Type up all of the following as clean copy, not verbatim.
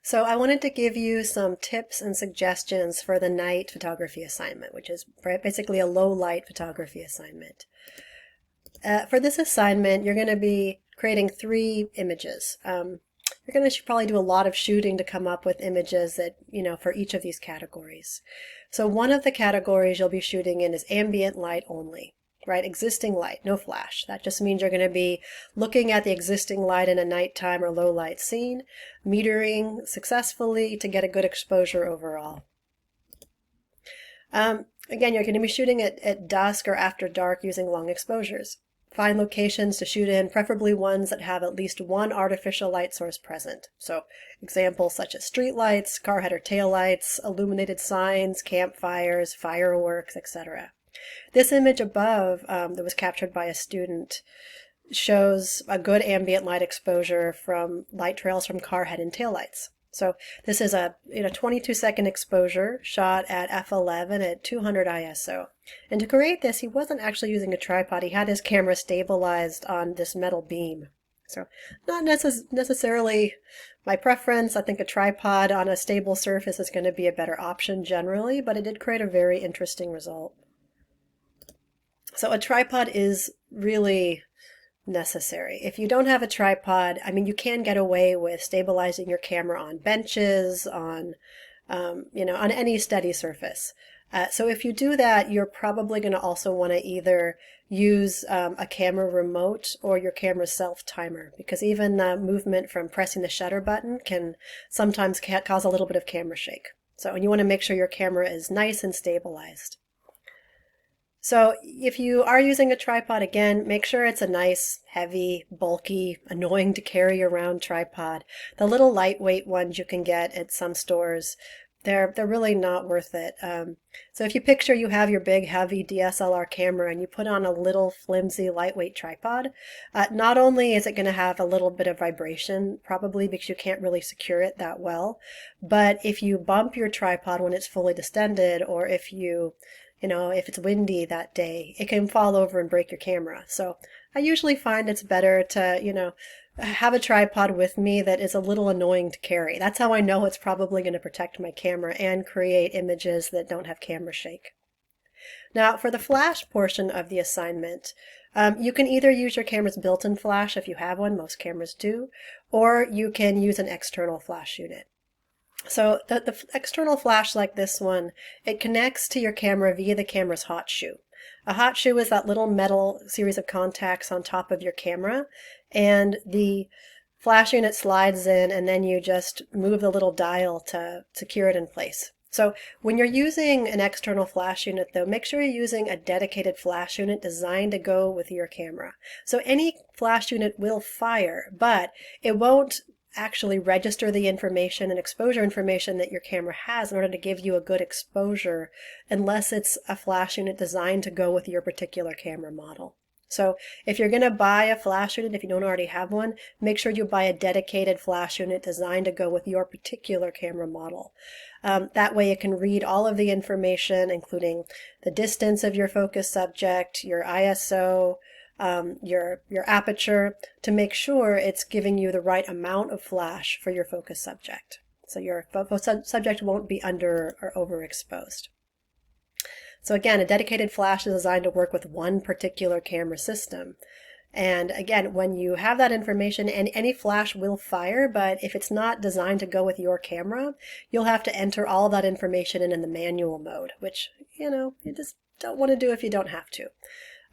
So I wanted to give you some tips and suggestions for the night photography assignment, which is basically a low light photography assignment. For this assignment, you're going to be creating 3 images. You're going to probably do a lot of shooting to come up with images that, for each of these categories. So one of the categories you'll be shooting in is ambient light only. Right? Existing light, no flash. That just means you're going to be looking at the existing light in a nighttime or low light scene, metering successfully to get a good exposure overall. Again, you're going to be shooting at dusk or after dark using long exposures. Find locations to shoot in, preferably ones that have at least one artificial light source present. So examples such as street lights, car head or tail lights, illuminated signs, campfires, fireworks, etc. This image above that was captured by a student shows a good ambient light exposure from light trails from car head and taillights. So this is a 22-second exposure shot at f11 at 200 ISO. And to create this, he wasn't actually using a tripod. He had his camera stabilized on this metal beam. So not necessarily my preference. I think a tripod on a stable surface is going to be a better option generally, but it did create a very interesting result. So a tripod is really necessary. If you don't have a tripod, you can get away with stabilizing your camera on benches, on any steady surface. So if you do that, you're probably going to also want to either use a camera remote or your camera's self-timer, because even movement from pressing the shutter button can sometimes cause a little bit of camera shake. So you want to make sure your camera is nice and stabilized. So if you are using a tripod, again, make sure it's a nice, heavy, bulky, annoying to carry around tripod. The little lightweight ones you can get at some stores, they're really not worth it. So if you picture you have your big, heavy DSLR camera and you put on a little flimsy, lightweight tripod, not only is it going to have a little bit of vibration, probably because you can't really secure it that well, but if you bump your tripod when it's fully distended, or if if it's windy that day, it can fall over and break your camera. So I usually find it's better to, have a tripod with me that is a little annoying to carry. That's how I know it's probably going to protect my camera and create images that don't have camera shake. Now, for the flash portion of the assignment, you can either use your camera's built-in flash if you have one, most cameras do, or you can use an external flash unit. So the external flash like this one, it connects to your camera via the camera's hot shoe. A hot shoe is that little metal series of contacts on top of your camera, and the flash unit slides in, and then you just move the little dial to secure it in place. So when you're using an external flash unit, though, make sure you're using a dedicated flash unit designed to go with your camera. So any flash unit will fire, but it won't actually register the information and exposure information that your camera has in order to give you a good exposure, unless it's a flash unit designed to go with your particular camera model. So if you're going to buy a flash unit, if you don't already have one, make sure you buy a dedicated flash unit designed to go with your particular camera model. That way it can read all of the information, including the distance of your focus subject, your ISO, your aperture, to make sure it's giving you the right amount of flash for your focus subject. So your focus subject won't be under or overexposed. So again, a dedicated flash is designed to work with one particular camera system. And again, when you have that information, and any flash will fire, but if it's not designed to go with your camera, you'll have to enter all that information in the manual mode, which, you just don't want to do if you don't have to.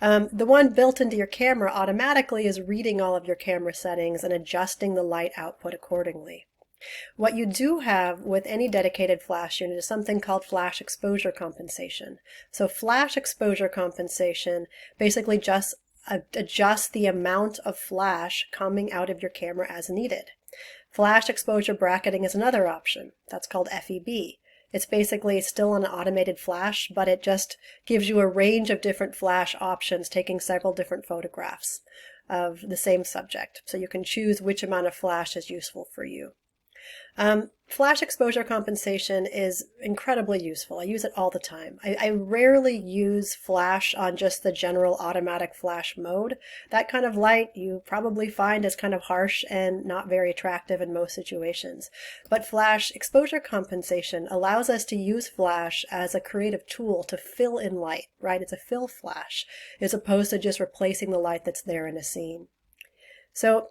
The one built into your camera automatically is reading all of your camera settings and adjusting the light output accordingly. What you do have with any dedicated flash unit is something called flash exposure compensation. So flash exposure compensation basically just adjusts the amount of flash coming out of your camera as needed. Flash exposure bracketing is another option. That's called FEB. It's basically still an automated flash, but it just gives you a range of different flash options, taking several different photographs of the same subject. So you can choose which amount of flash is useful for you. Flash exposure compensation is incredibly useful. I use it all the time. I rarely use flash on just the general automatic flash mode. That kind of light you probably find is kind of harsh and not very attractive in most situations. But flash exposure compensation allows us to use flash as a creative tool to fill in light, right? It's a fill flash, as opposed to just replacing the light that's there in a scene. So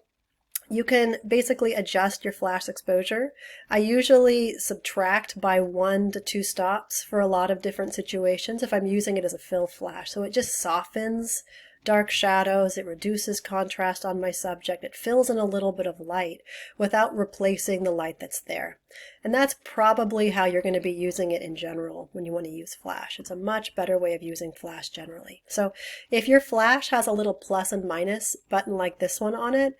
you can basically adjust your flash exposure. I usually subtract by 1 to 2 stops for a lot of different situations if I'm using it as a fill flash. So it just softens dark shadows, it reduces contrast on my subject, it fills in a little bit of light without replacing the light that's there. And that's probably how you're going to be using it in general when you want to use flash. It's a much better way of using flash generally. So if your flash has a little plus and minus button like this one on it,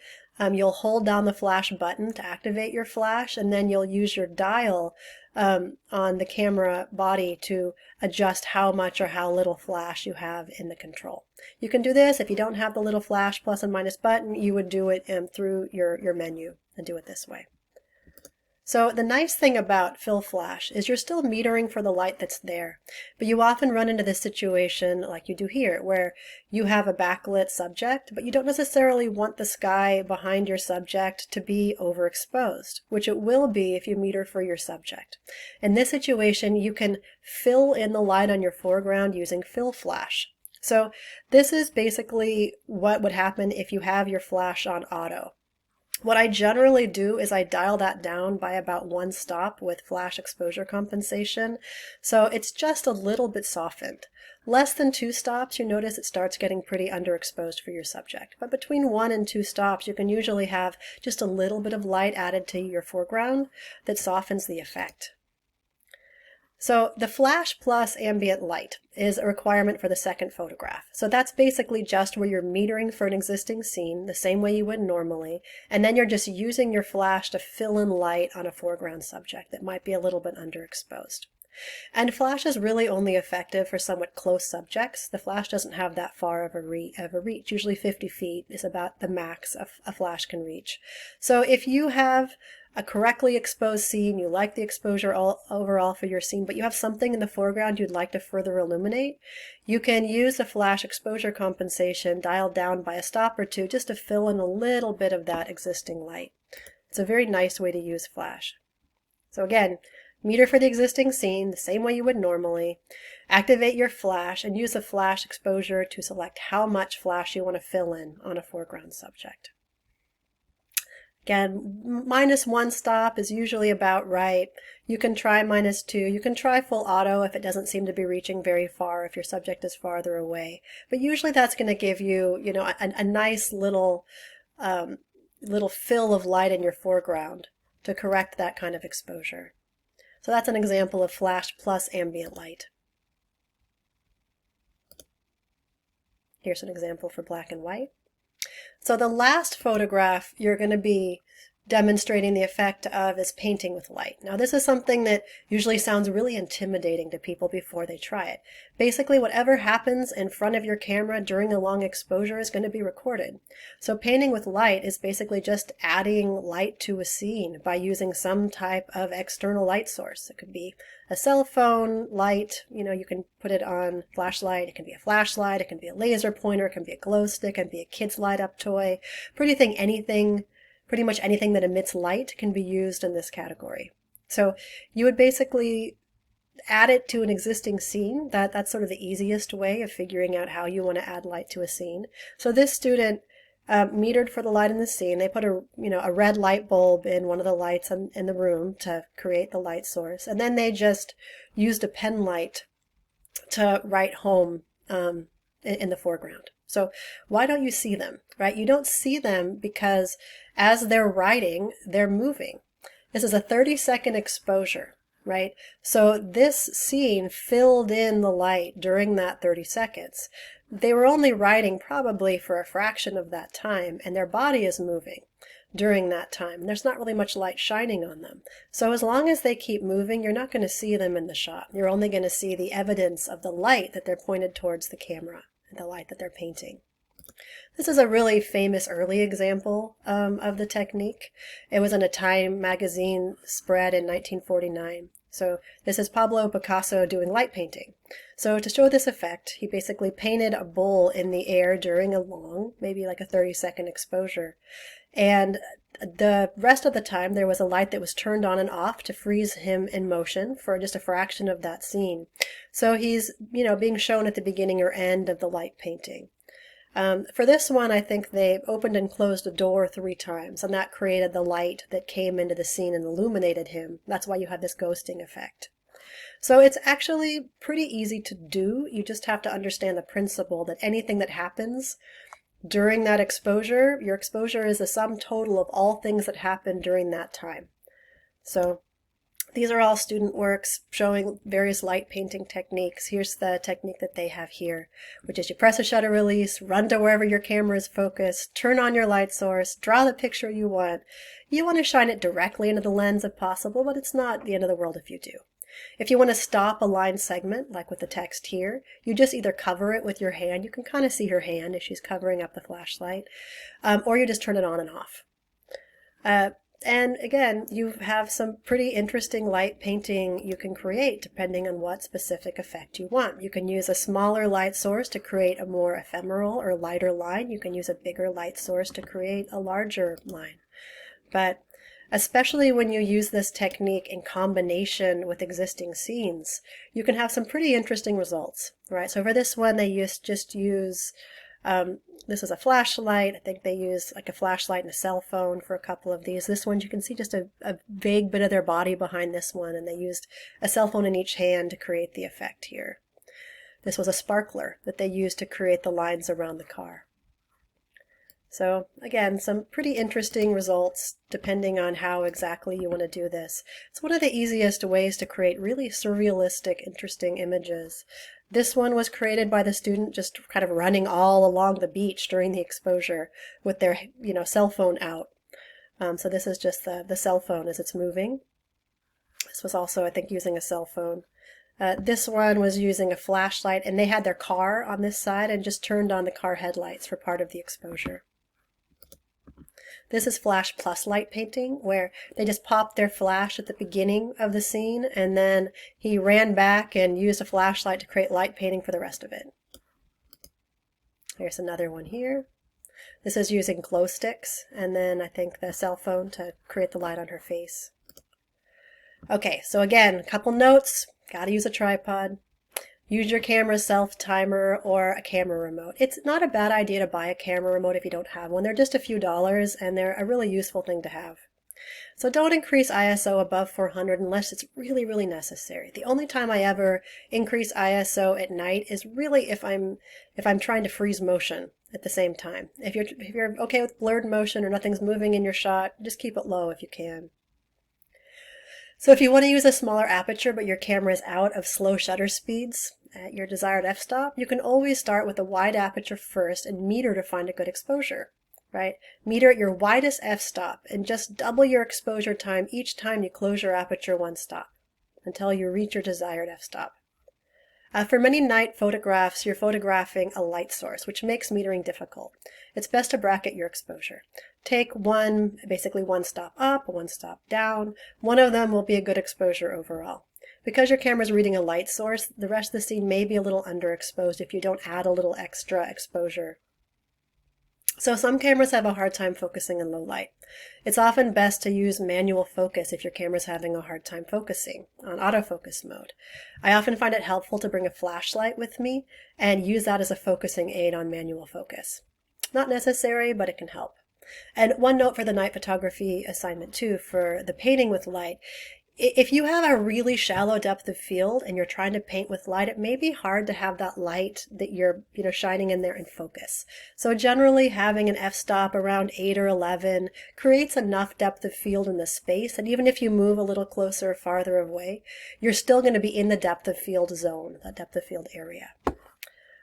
you'll hold down the flash button to activate your flash, and then you'll use your dial on the camera body to adjust how much or how little flash you have in the control. You can do this if you don't have the little flash plus and minus button. You would do it through your menu and do it this way. So the nice thing about fill flash is you're still metering for the light that's there, but you often run into this situation like you do here, where you have a backlit subject, but you don't necessarily want the sky behind your subject to be overexposed, which it will be if you meter for your subject. In this situation, you can fill in the light on your foreground using fill flash. So this is basically what would happen if you have your flash on auto. What I generally do is I dial that down by about 1 stop with flash exposure compensation, so it's just a little bit softened. Less than 2 stops, you notice it starts getting pretty underexposed for your subject. But between 1 and 2 stops, you can usually have just a little bit of light added to your foreground that softens the effect. So the flash plus ambient light is a requirement for the second photograph. So that's basically just where you're metering for an existing scene the same way you would normally, and then you're just using your flash to fill in light on a foreground subject that might be a little bit underexposed. And flash is really only effective for somewhat close subjects. The flash doesn't have that far of a reach. Usually 50 feet is about the max a flash can reach. So if you have a correctly exposed scene, you like the exposure overall for your scene, but you have something in the foreground you'd like to further illuminate, you can use the flash exposure compensation dialed down by a stop or two just to fill in a little bit of that existing light. It's a very nice way to use flash. So again, meter for the existing scene the same way you would normally, activate your flash, and use the flash exposure to select how much flash you want to fill in on a foreground subject. Again, -1 stop is usually about right. You can try -2. You can try full auto if it doesn't seem to be reaching very far, if your subject is farther away. But usually that's going to give you, a nice little fill of light in your foreground to correct that kind of exposure. So that's an example of flash plus ambient light. Here's an example for black and white. So the last photograph you're going to be demonstrating the effect of is painting with light. Now this is something that usually sounds really intimidating to people before they try it. Basically, whatever happens in front of your camera during the long exposure is going to be recorded. So painting with light is basically just adding light to a scene by using some type of external light source. It could be a cell phone light, you can put it on flashlight, it can be a flashlight, it can be a laser pointer, it can be a glow stick, it can be a kid's light up toy. Pretty much anything that emits light can be used in this category. So you would basically add it to an existing scene. That's sort of the easiest way of figuring out how you want to add light to a scene. So this student metered for the light in the scene. They put a red light bulb in one of the lights in the room to create the light source, and then they just used a pen light to write home in the foreground. So why don't you see them, right? You don't see them because as they're writing, they're moving. This is a 30-second exposure, right? So this scene filled in the light during that 30 seconds. They were only writing probably for a fraction of that time, and their body is moving during that time. There's not really much light shining on them. So as long as they keep moving, you're not going to see them in the shot. You're only going to see the evidence of the light that they're pointed towards the camera, the light that they're painting. This is a really famous early example of the technique. It was in a Time magazine spread in 1949. So this is Pablo Picasso doing light painting. So to show this effect, he basically painted a bull in the air during a long, maybe like a 30-second exposure. And the rest of the time, there was a light that was turned on and off to freeze him in motion for just a fraction of that scene. So he's, being shown at the beginning or end of the light painting. For this one, I think they opened and closed a door 3 times, and that created the light that came into the scene and illuminated him. That's why you have this ghosting effect. So it's actually pretty easy to do. You just have to understand the principle that anything that happens during that exposure, your exposure is the sum total of all things that happen during that time. So these are all student works showing various light painting techniques. Here's the technique that they have here, which is you press a shutter release, run to wherever your camera is focused, turn on your light source, draw the picture you want. You want to shine it directly into the lens if possible, but it's not the end of the world if you do. If you want to stop a line segment, like with the text here, you just either cover it with your hand. You can kind of see her hand if she's covering up the flashlight, or you just turn it on and off. And again, you have some pretty interesting light painting you can create depending on what specific effect you want. You can use a smaller light source to create a more ephemeral or lighter line. You can use a bigger light source to create a larger line. But especially when you use this technique in combination with existing scenes, you can have some pretty interesting results, right? So for this one, they just use this is a flashlight. I think they use like a flashlight and a cell phone for a couple of these. This one, you can see just a vague bit of their body behind this one, and they used a cell phone in each hand to create the effect here. This was a sparkler that they used to create the lines around the car. So again, some pretty interesting results depending on how exactly you want to do this. It's one of the easiest ways to create really surrealistic, interesting images. This one was created by the student just kind of running all along the beach during the exposure with their, cell phone out. So this is just the cell phone as it's moving. This was also, I think, using a cell phone. This one was using a flashlight, and they had their car on this side and just turned on the car headlights for part of the exposure. This is flash plus light painting, where they just popped their flash at the beginning of the scene, and then he ran back and used a flashlight to create light painting for the rest of it. Here's another one here. This is using glow sticks, and then I think the cell phone to create the light on her face. Okay, so again, a couple notes. Gotta use a tripod. Use your camera's self-timer or a camera remote. It's not a bad idea to buy a camera remote if you don't have one. They're just a few dollars, and they're a really useful thing to have. So don't increase ISO above 400 unless it's really, really necessary. The only time I ever increase ISO at night is really if I'm trying to freeze motion at the same time. If you're okay with blurred motion or nothing's moving in your shot, just keep it low if you can. So if you want to use a smaller aperture but your camera is out of slow shutter speeds at your desired f-stop, you can always start with a wide aperture first and meter to find a good exposure, right? Meter at your widest f-stop and just double your exposure time each time you close your aperture 1 stop until you reach your desired f-stop. For many night photographs, you're photographing a light source, which makes metering difficult. It's best to bracket your exposure. Take basically 1 stop up, 1 stop down. One of them will be a good exposure overall. Because your camera's reading a light source, the rest of the scene may be a little underexposed if you don't add a little extra exposure. So some cameras have a hard time focusing in low light. It's often best to use manual focus if your camera's having a hard time focusing on autofocus mode. I often find it helpful to bring a flashlight with me and use that as a focusing aid on manual focus. Not necessary, but it can help. And one note for the night photography assignment too, for the painting with light. If you have a really shallow depth of field and you're trying to paint with light, it may be hard to have that light that you're shining in there in focus. So generally having an f-stop around 8 or 11 creates enough depth of field in the space, and even if you move a little closer or farther away, you're still going to be in the depth of field zone, that depth of field area.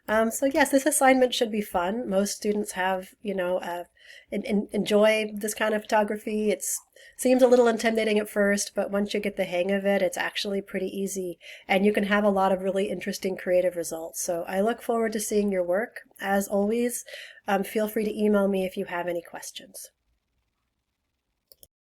So yes, this assignment should be fun. Most students have, enjoy this kind of photography. It seems a little intimidating at first, but once you get the hang of it, it's actually pretty easy, and you can have a lot of really interesting creative results. So I look forward to seeing your work. As always, feel free to email me if you have any questions.